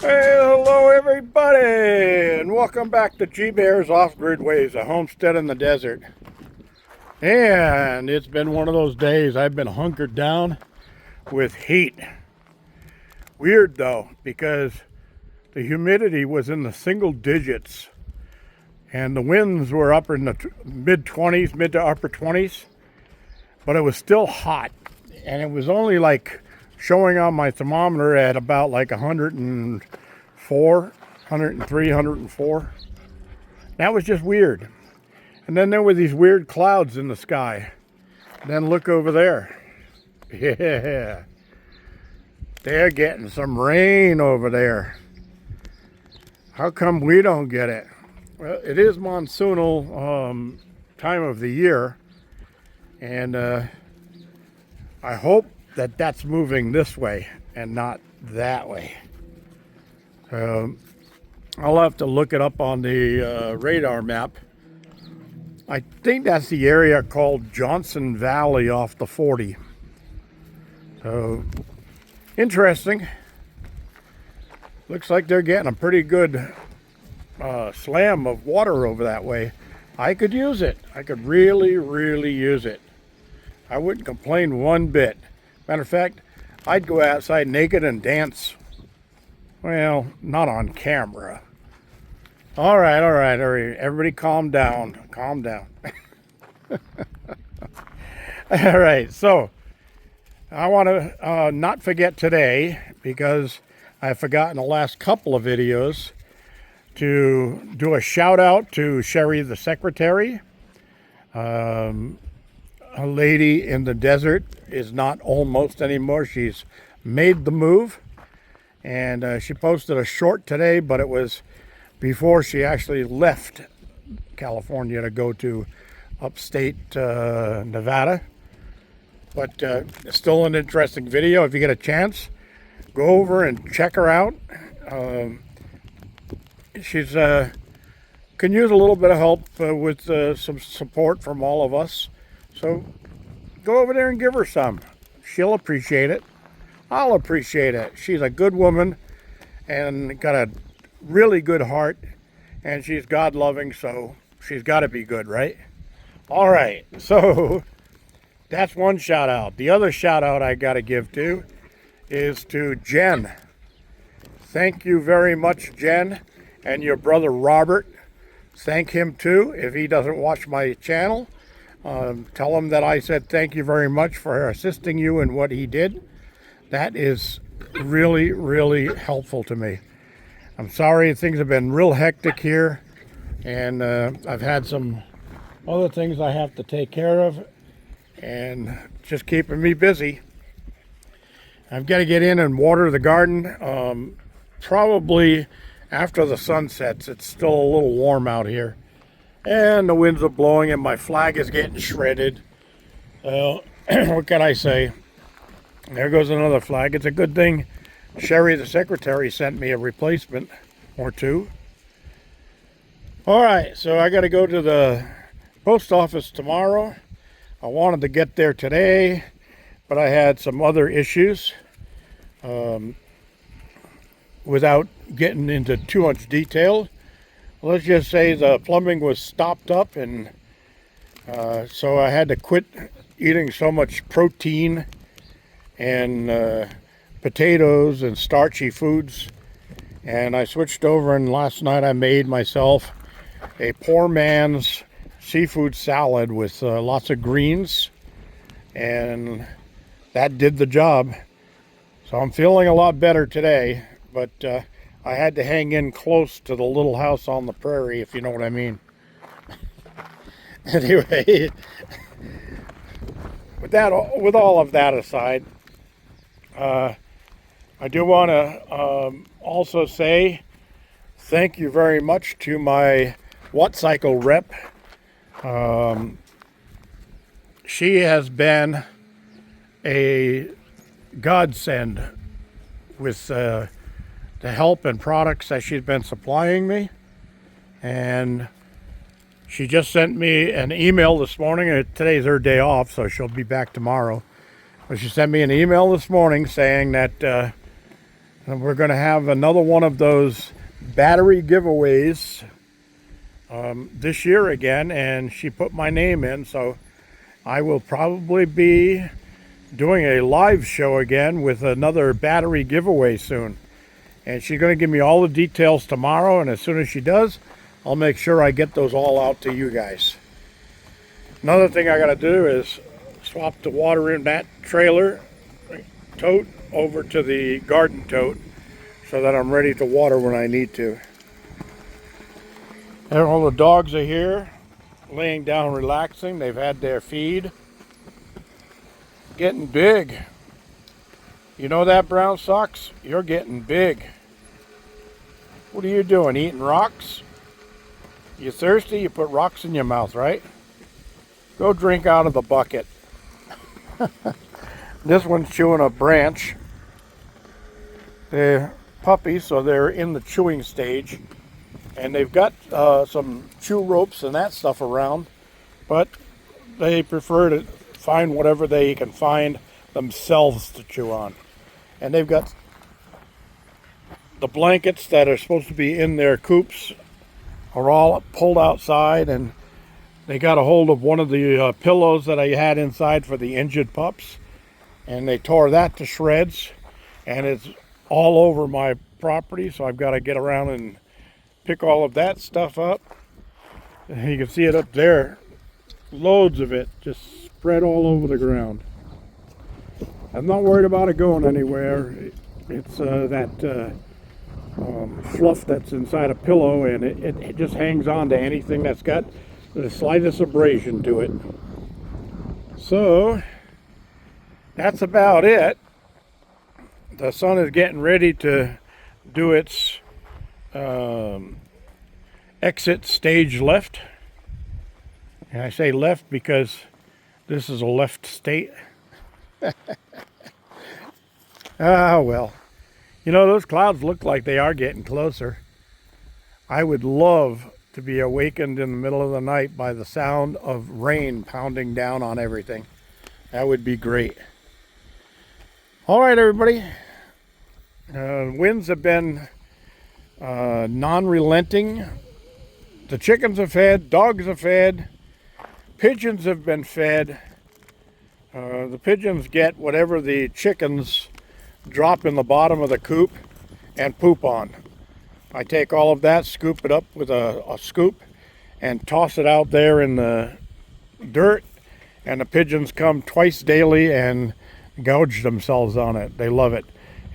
Hey, hello everybody, and welcome back to G-Bear's Off-Grid Ways, a homestead in the desert. And it's been one of those days I've been hunkered down with heat. Weird though, because the humidity was in the single digits, and the winds were up in the mid-20s, mid to upper 20s, but it was still hot, and it was only like showing on my thermometer at about like 104, 103, 104. That was just weird. And then there were these weird clouds in the sky. And then look over there. Yeah. They're getting some rain over there. How come we don't get it? Well, it is monsoonal time of the year. And I hope that that's moving this way and not that way. I'll have to look it up on the radar map. I think that's the area called Johnson Valley off the 40. So, interesting. Looks like they're getting a pretty good slam of water over that way. I could use it. I could really, really use it. I wouldn't complain one bit. Matter of fact, I'd go outside naked and dance. Well, not on camera. All right. Everybody calm down. Calm down. All right, so I want to not forget today, because I've forgotten the last couple of videos, to do a shout out to Sherry the secretary. A lady in the desert is not almost anymore. She's made the move, and she posted a short today, but it was before she actually left California to go to upstate Nevada. But still an interesting video. If you get a chance, go over and check her out. She's can use a little bit of help with some support from all of us. So go over there and give her some. She'll appreciate it. I'll appreciate it. She's a good woman and got a really good heart, and she's God-loving, so she's got to be good, right? All right, so that's one shout out. The other shout out I got to give to is to Jen. Thank you very much, Jen, and your brother Robert. Thank him too if he doesn't watch my channel. Tell him that I said thank you very much for assisting you in what he did. That is really, really helpful to me. I'm sorry, things have been real hectic here, and I've had some other things I have to take care of, and just keeping me busy. I've got to get in and water the garden probably after the sun sets. It's still a little warm out here, and the winds are blowing, and my flag is getting shredded. What can I say? There goes another flag. It's a good thing Sherry the secretary sent me a replacement or two. All right, so I got to go to the post office tomorrow. I wanted to get there today, but I had some other issues. Without getting into too much detail, let's just say the plumbing was stopped up, and so I had to quit eating so much protein and potatoes and starchy foods, and I switched over, and last night I made myself a poor man's seafood salad with lots of greens, and that did the job. So I'm feeling a lot better today, but I had to hang in close to the little house on the prairie, if you know what I mean. Anyway, with all of that aside, I do want to also say thank you very much to my Wattcycle rep. She has been a godsend with the help and products that she's been supplying me. And she just sent me an email this morning. Today's her day off, so she'll be back tomorrow. But she sent me an email this morning saying that And we're going to have another one of those battery giveaways this year again, and she put my name in, so I will probably be doing a live show again with another battery giveaway soon. And she's going to give me all the details tomorrow, and as soon as she does, I'll make sure I get those all out to you guys. Another thing I got to do is swap the water in that trailer tote over to the garden tote so that I'm ready to water when I need to. And all the dogs are here, laying down relaxing. They've had their feed. Getting big. You know that, Brown Socks? You're getting big. What are you doing, eating rocks? You thirsty? You put rocks in your mouth, right? Go drink out of the bucket. This one's chewing a branch. They're puppies, so they're in the chewing stage. And they've got some chew ropes and that stuff around, but they prefer to find whatever they can find themselves to chew on. And they've got the blankets that are supposed to be in their coops are all pulled outside, and they got a hold of one of the pillows that I had inside for the injured pups, and they tore that to shreds, and it's all over my property, so I've got to get around and pick all of that stuff up. And you can see it up there, loads of it just spread all over the ground. I'm not worried about it going anywhere. It's that fluff that's inside a pillow, and it just hangs on to anything that's got the slightest abrasion to it. So that's about it. The sun is getting ready to do its exit stage left. And I say left because this is a left state. Ah, well. You know, those clouds look like they are getting closer. I would love to be awakened in the middle of the night by the sound of rain pounding down on everything. That would be great. All right, everybody. Winds have been non-relenting. The chickens are fed, dogs are fed, pigeons have been fed. The pigeons get whatever the chickens drop in the bottom of the coop and poop on. I take all of that, scoop it up with a scoop, and toss it out there in the dirt, and the pigeons come twice daily and gouge themselves on it. They love it.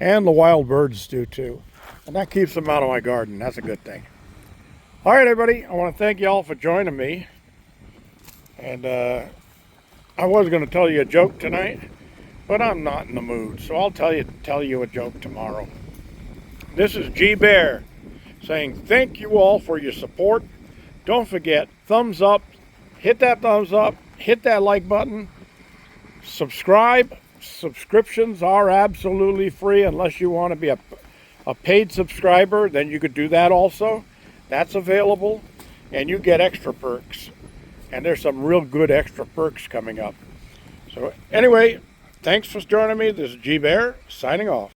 And the wild birds do too. And that keeps them out of my garden. That's a good thing. All right, everybody. I want to thank you all for joining me. And I was going to tell you a joke tonight, but I'm not in the mood. So I'll tell you a joke tomorrow. This is G Bear saying thank you all for your support. Don't forget, thumbs up. Hit that thumbs up. Hit that like button. Subscribe. Subscriptions are absolutely free unless you want to be a paid subscriber. Then you could do that also. That's available, and you get extra perks. And there's some real good extra perks coming up. So anyway, thanks for joining me. This is G Bear signing off.